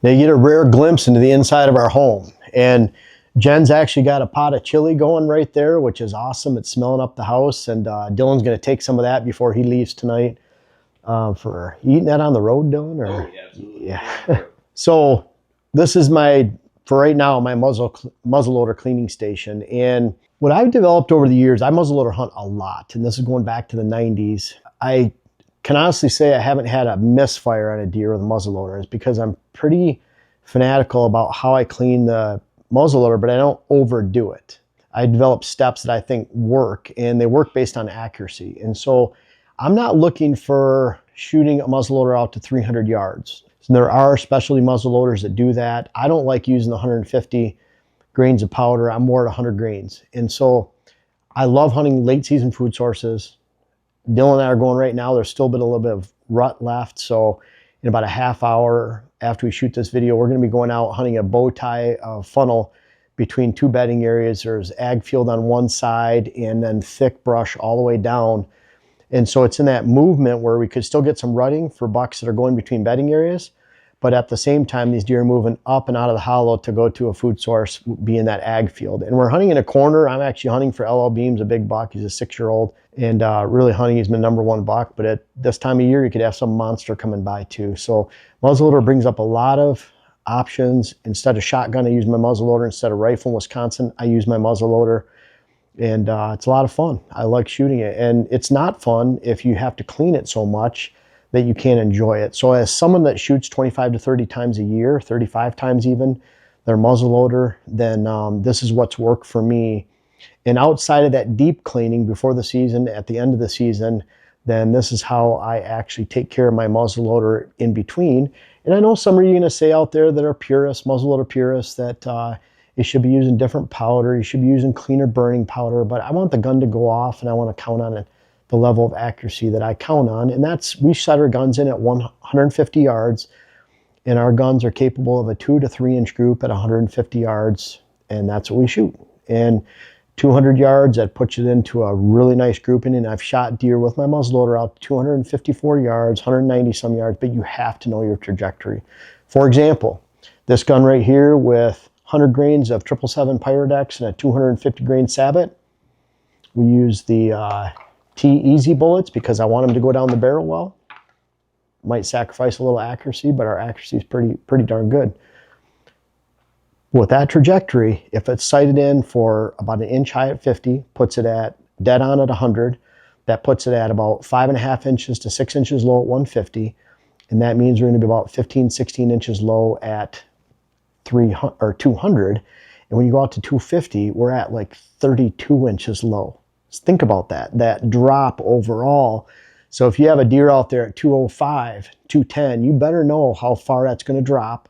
They get a rare glimpse into the inside of our home. And Jen's actually got a pot of chili going right there, which is awesome. It's smelling up the house. And Dylan's going to take some of that before he leaves tonight. For eating that on the road, Dylan? Or? Oh, yeah, absolutely. Yeah. So this is for right now, my muzzleloader cleaning station. And what I've developed over the years, I muzzleloader hunt a lot. And this is going back to the 90s. I can honestly say I haven't had a misfire on a deer with a muzzleloader. It's because I'm pretty fanatical about how I clean the muzzleloader, but I don't overdo it. I develop steps that I think work, and they work based on accuracy. And so I'm not looking for shooting a muzzleloader out to 300 yards. So there are specialty muzzleloaders that do that. I don't like using the 150 grains of powder. I'm more at 100 grains. And so I love hunting late season food sources. Dylan and I are going right now. There's still been a little bit of rut left. So in about a half hour after we shoot this video, we're going to be going out hunting a bow tie funnel between two bedding areas. There's ag field on one side and then thick brush all the way down. And so it's in that movement where we could still get some rutting for bucks that are going between bedding areas. But at the same time, these deer are moving up and out of the hollow to go to a food source, be in that ag field. And we're hunting in a corner. I'm actually hunting for LL Beams, a big buck. He's a 6-year-old. And really hunting, he's my #1 buck. But at this time of year, you could have some monster coming by too. So muzzleloader brings up a lot of options. Instead of shotgun, I use my muzzleloader. Instead of rifle in Wisconsin, I use my muzzleloader. And it's a lot of fun. I like shooting it. And it's not fun if you have to clean it so much that you can't enjoy it. So as someone that shoots 25 to 30 times a year, 35 times even, their muzzleloader, then this is what's worked for me. And outside of that deep cleaning before the season, at the end of the season, then this is how I actually take care of my muzzleloader in between. And I know some of you are going to say out there that are purists, muzzleloader purists, that you should be using different powder, you should be using cleaner burning powder, but I want the gun to go off and I want to count on it, the level of accuracy that I count on. And we set our guns in at 150 yards, and our guns are capable of a 2 to 3 inch group at 150 yards, and that's what we shoot. And 200 yards, that puts it into a really nice grouping. And I've shot deer with my muzzleloader out 254 yards, 190 some yards, but you have to know your trajectory. For example, this gun right here with 100 grains of 777 Pyrodex and a 250 grain Sabot. We use the T-Easy bullets because I want them to go down the barrel well. Might sacrifice a little accuracy, but our accuracy is pretty darn good. With that trajectory, if it's sighted in for about 1 inch high at 50, puts it at dead on at 100, that puts it at about 5.5 inches to 6 inches low at 150, and that means we're going to be about 15, 16 inches low at 200. And when you go out to 250, we're at like 32 inches low. Just think about that drop overall. So if you have a deer out there at 205, 210, you better know how far that's going to drop.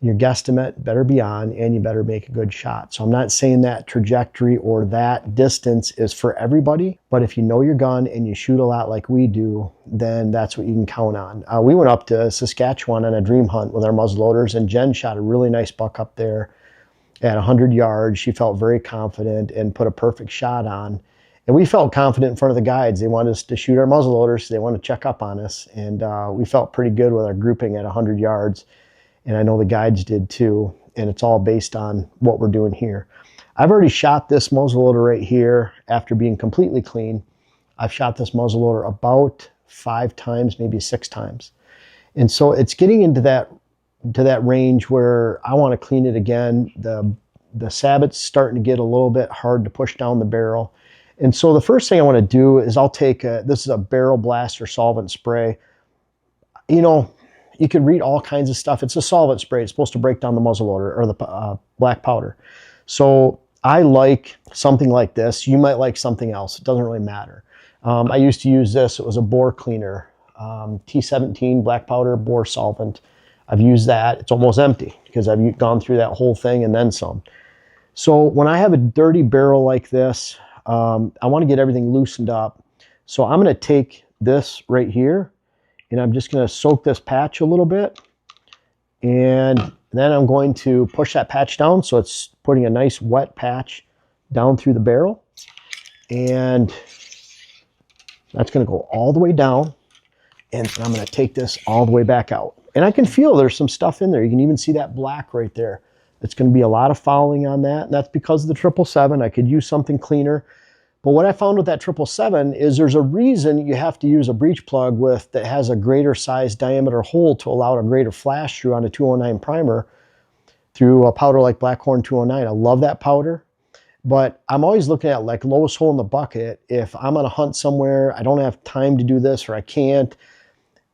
Your guesstimate better be on, and you better make a good shot. So I'm not saying that trajectory or that distance is for everybody, but if you know your gun and you shoot a lot like we do, then that's what you can count on. We went up to Saskatchewan on a dream hunt with our muzzleloaders, and Jen shot a really nice buck up there at 100 yards. She felt very confident and put a perfect shot on. And we felt confident in front of the guides. They wanted us to shoot our muzzleloaders, so they wanted to check up on us. And we felt pretty good with our grouping at 100 yards. And I know the guides did too. And it's all based on what we're doing here. I've already shot this muzzleloader right here after being completely clean. I've shot this muzzleloader about 5 times, maybe 6 times. And so it's getting into that range where I want to clean it again. The Sabot's starting to get a little bit hard to push down the barrel. And so the first thing I want to do is I'll take this is a barrel blaster solvent spray. You know, you can read all kinds of stuff. It's a solvent spray. It's supposed to break down the muzzleloader or the black powder. So I like something like this. You might like something else. It doesn't really matter. I used to use this. It was a bore cleaner, T17 black powder bore solvent. I've used that. It's almost empty because I've gone through that whole thing and then some. So when I have a dirty barrel like this, I want to get everything loosened up. So I'm going to take this right here, and I'm just going to soak this patch a little bit. And then I'm going to push that patch down so it's putting a nice wet patch down through the barrel. And that's going to go all the way down. And I'm going to take this all the way back out. And I can feel there's some stuff in there. You can even see that black right there. It's going to be a lot of fouling on that. And that's because of the 777. I could use something cleaner. But what I found with that 777 is there's a reason you have to use a breech plug that has a greater size diameter hole to allow a greater flash through on a 209 primer through a powder like Blackhorn 209. I love that powder. But I'm always looking at like lowest hole in the bucket. If I'm on a hunt somewhere, I don't have time to do this or I can't.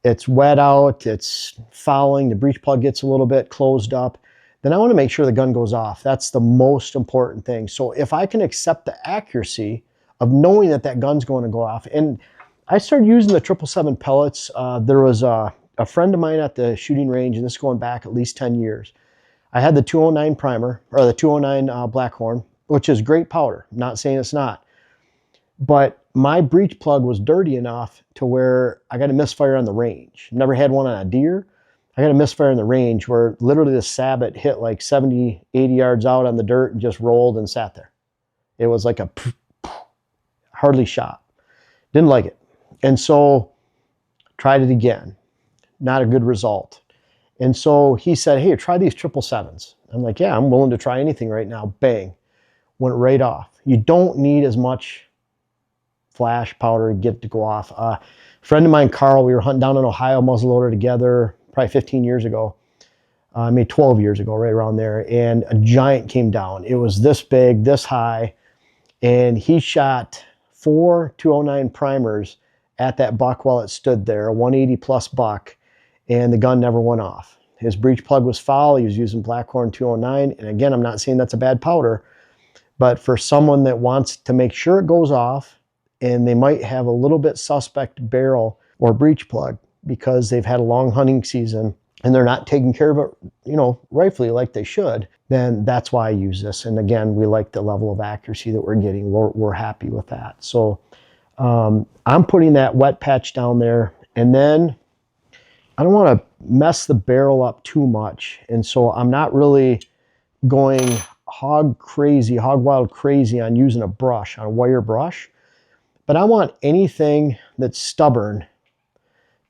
It's wet out, it's fouling, the breech plug gets a little bit closed up, then I want to make sure the gun goes off. That's the most important thing. So if I can accept the accuracy of knowing that that gun's going to go off, and I started using the 777 pellets. There was a friend of mine at the shooting range, and this is going back at least 10 years. I had the 209 primer, or the 209 Blackhorn, which is great powder. I'm not saying it's not. But my breech plug was dirty enough to where I got a misfire on the range. Never had one on a deer. I got a misfire in the range where literally the sabot hit like 70, 80 yards out on the dirt and just rolled and sat there. It was like a hardly shot. Didn't like it. And so tried it again. Not a good result. And so he said, hey, try these 777s. I'm like, yeah, I'm willing to try anything right now. Bang. Went right off. You don't need as much flash powder to get it to go off. A friend of mine, Carl, we were hunting down in Ohio, muzzleloader together probably 15 years ago. Maybe 12 years ago, right around there. And a giant came down. It was this big, this high. And he shot 4 209 primers at that buck while it stood there, a 180 plus buck. And the gun never went off. His breech plug was foul. He was using Blackhorn 209. And again, I'm not saying that's a bad powder. But for someone that wants to make sure it goes off, and they might have a little bit suspect barrel or breech plug because they've had a long hunting season and they're not taking care of it, rightfully like they should, then that's why I use this. And again, we like the level of accuracy that we're getting. We're happy with that. So I'm putting that wet patch down there, and then I don't want to mess the barrel up too much. And so I'm not really going hog wild crazy on using a brush, on a wire brush. But I want anything that's stubborn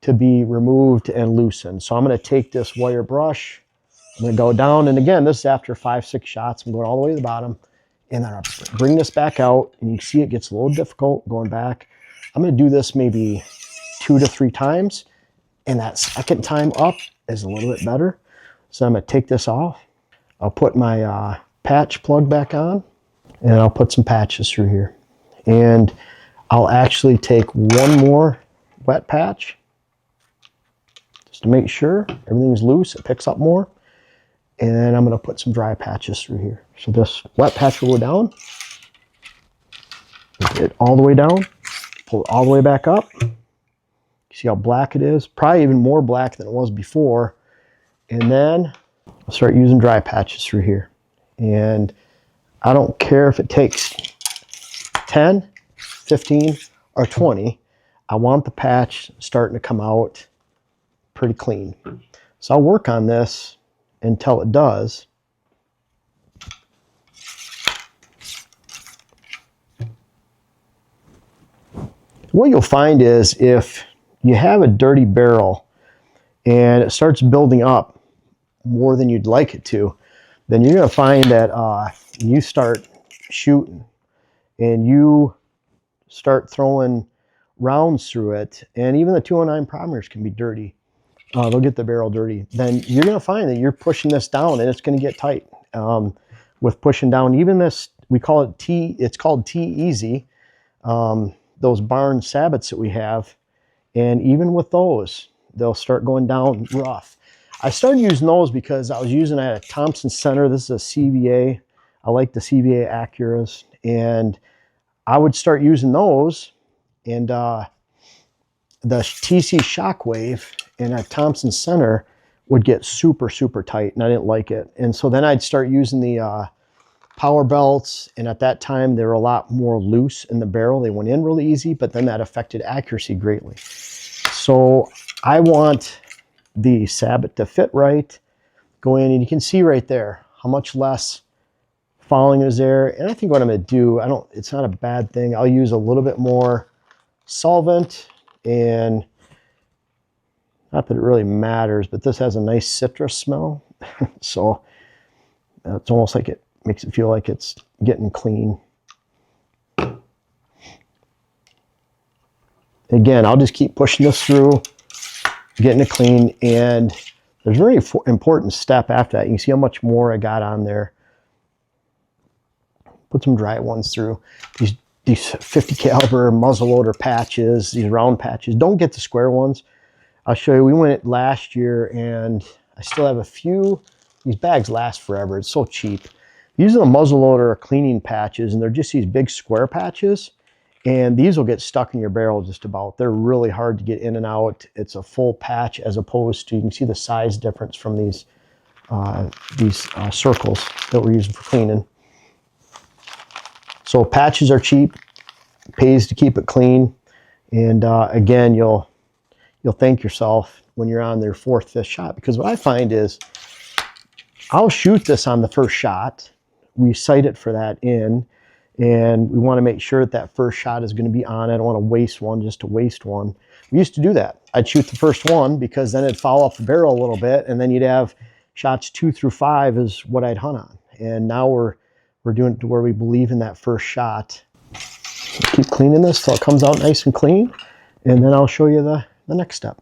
to be removed and loosened. So I'm going to take this wire brush, I'm going to go down, and again, this is after 5-6 shots. I'm going all the way to the bottom, and then I'll bring this back out, and you can see it gets a little difficult going back. I'm going to do this maybe 2 to 3 times, and that second time up is a little bit better. So I'm going to take this off. I'll put my patch plug back on, and I'll put some patches through here. And I'll actually take one more wet patch just to make sure everything's loose, it picks up more. And then I'm going to put some dry patches through here. So this wet patch will go down, get it all the way down, pull it all the way back up. See how black it is? Probably even more black than it was before. And then I'll start using dry patches through here. And I don't care if it takes 10, 15, or 20. I want the patch starting to come out pretty clean. So I'll work on this until it does. What you'll find is if you have a dirty barrel and it starts building up more than you'd like it to, then you're going to find that you start shooting and you start throwing rounds through it, and even the 209 primers can be dirty. They'll get the barrel dirty. Then you're going to find that you're pushing this down and it's going to get tight. With pushing down, even this, we call it T, it's called T-Easy, those barn sabots that we have, and even with those, they'll start going down rough. I started using those because I was using it at a Thompson Center. This is a CVA. I like the CVA Acuras, and I would start using those, and the TC Shockwave in a Thompson Center would get super, super tight, and I didn't like it. And so then I'd start using the power belts, and at that time they were a lot more loose in the barrel. They went in really easy, but then that affected accuracy greatly. So I want the sabot to fit right, go in, and you can see right there how much less fouling is there. And I think what I'm going to do, it's not a bad thing. I'll use a little bit more solvent and Not that it really matters, but this has a nice citrus smell. So it's almost like it makes it feel like it's getting clean. Again, I'll just keep pushing this through, getting it clean, and there's a very important step after that. You can see how much more I got on there. Put some dry ones through. These 50 caliber muzzleloader patches, these round patches. Don't get the square ones. I'll show you, we went last year and I still have a few. These bags last forever, it's so cheap. These are the muzzleloader cleaning patches, and they're just these big square patches. And these will get stuck in your barrel just about. They're really hard to get in and out. It's a full patch as opposed to, you can see the size difference from these circles that we're using for cleaning. So patches are cheap, pays to keep it clean. And again, you'll thank yourself when you're on their 4th, 5th shot, because what I find is I'll shoot this on the first shot. We sight it for that in. And we want to make sure that that first shot is going to be on. I don't want to waste one just to waste one. We used to do that. I'd shoot the first one because then it'd foul off the barrel a little bit, and then you'd have shots 2 through 5 is what I'd hunt on. And now we're doing it to where we believe in that first shot. Keep cleaning this till it comes out nice and clean, and then I'll show you the next step.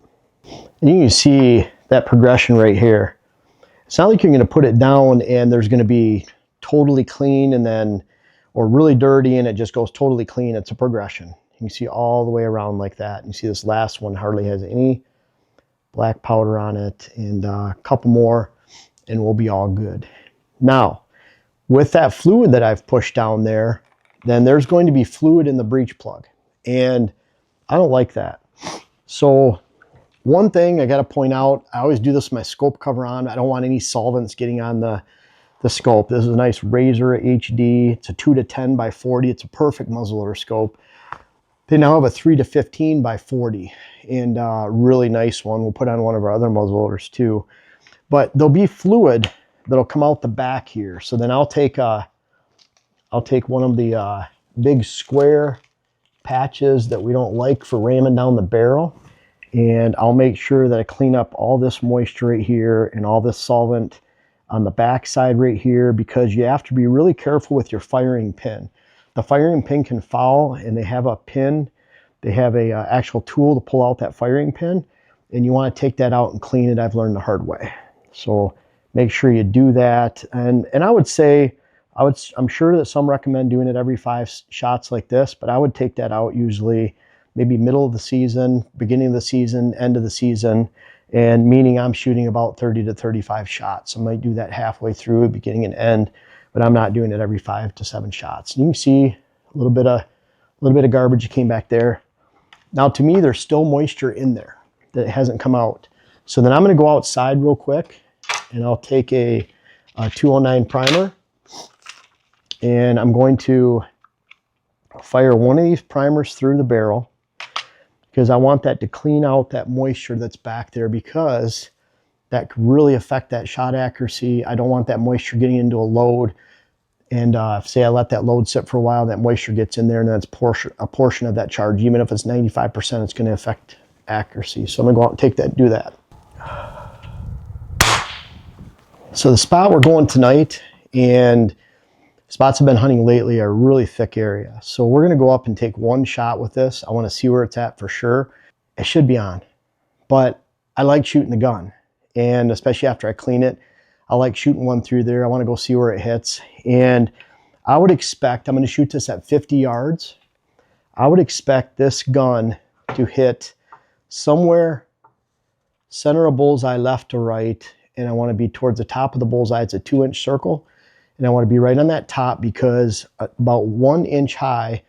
And you can see that progression right here. It's not like you're going to put it down and there's going to be totally clean and then or really dirty and it just goes totally clean. It's a progression. You can see all the way around like that. You see this last one hardly has any black powder on it, and a couple more and we'll be all good. Now, with that fluid that I've pushed down there, then there's going to be fluid in the breech plug, and I don't like that. So one thing I got to point out, I always do this with my scope cover on. I don't want any solvents getting on the scope. This is a nice Razor HD. It's a 2-10 by 40. It's a perfect muzzleloader scope. They now have a 3-15 by 40, and a really nice one. We'll put on one of our other muzzleloaders too. But there'll be fluid that'll come out the back here. So then I'll take one of the big square patches that we don't like for ramming down the barrel, and I'll make sure that I clean up all this moisture right here and all this solvent on the back side right here, because you have to be really careful with your firing pin. The firing pin can foul, and they have a pin. They have a actual tool to pull out that firing pin, and you want to take that out and clean it. I've learned the hard way. So make sure you do that. And I would say, I'm sure that some recommend doing it every 5 shots like this, but I would take that out usually maybe middle of the season, beginning of the season, end of the season, and meaning I'm shooting about 30 to 35 shots. I might do that halfway through, beginning and end, but I'm not doing it every 5 to 7 shots. And you can see a little bit of garbage that came back there. Now, to me, there's still moisture in there that hasn't come out. So then I'm going to go outside real quick, and I'll take a 209 primer, and I'm going to fire one of these primers through the barrel, because I want that to clean out that moisture that's back there, because that could really affect that shot accuracy. I don't want that moisture getting into a load, and say I let that load sit for a while, that moisture gets in there, and that's a portion of that charge. Even if it's 95%, it's going to affect accuracy. So I'm going to go out and take that and do that. So the spot we're going tonight, and spots I've been hunting lately, are a really thick area. So we're going to go up and take one shot with this. I want to see where it's at for sure. It should be on, but I like shooting the gun, and especially after I clean it, I like shooting one through there. I want to go see where it hits, and I would expect, I'm going to shoot this at 50 yards. I would expect this gun to hit somewhere center of bullseye, left to right, and I want to be towards the top of the bullseye. It's a 2-inch circle. And I want to be right on that top, because about 1 inch high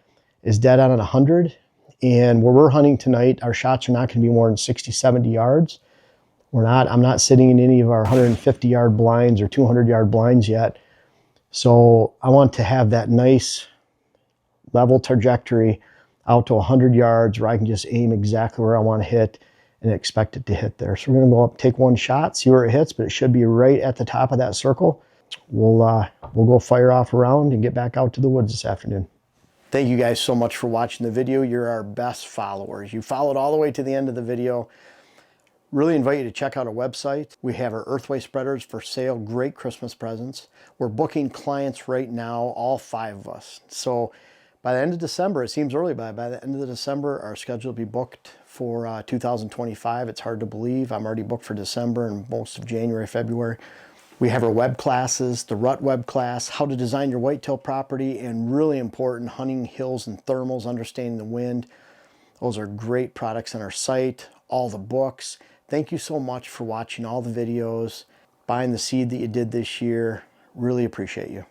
is dead on at 100. And where we're hunting tonight, our shots are not going to be more than 60, 70 yards. I'm not sitting in any of our 150 yard blinds or 200 yard blinds yet. So I want to have that nice level trajectory out to 100 yards where I can just aim exactly where I want to hit and expect it to hit there. So we're going to go up, take one shot, see where it hits, but it should be right at the top of that circle. We'll go fire off around and get back out to the woods this afternoon. Thank you guys so much for watching the video. You're our best followers. You followed all the way to the end of the video. Really invite you to check out our website. We have our earthway spreaders for sale, great Christmas presents. We're booking clients right now, all 5 of us. So by the end of December, it seems early, but by the end of December, our schedule will be booked for 2025. It's hard to believe. I'm already booked for December and most of January, February. We have our web classes, the rut web class, how to design your whitetail property, and really important, hunting hills and thermals, understanding the wind. Those are great products on our site, all the books. Thank you so much for watching all the videos, buying the seed that you did this year. Really appreciate you.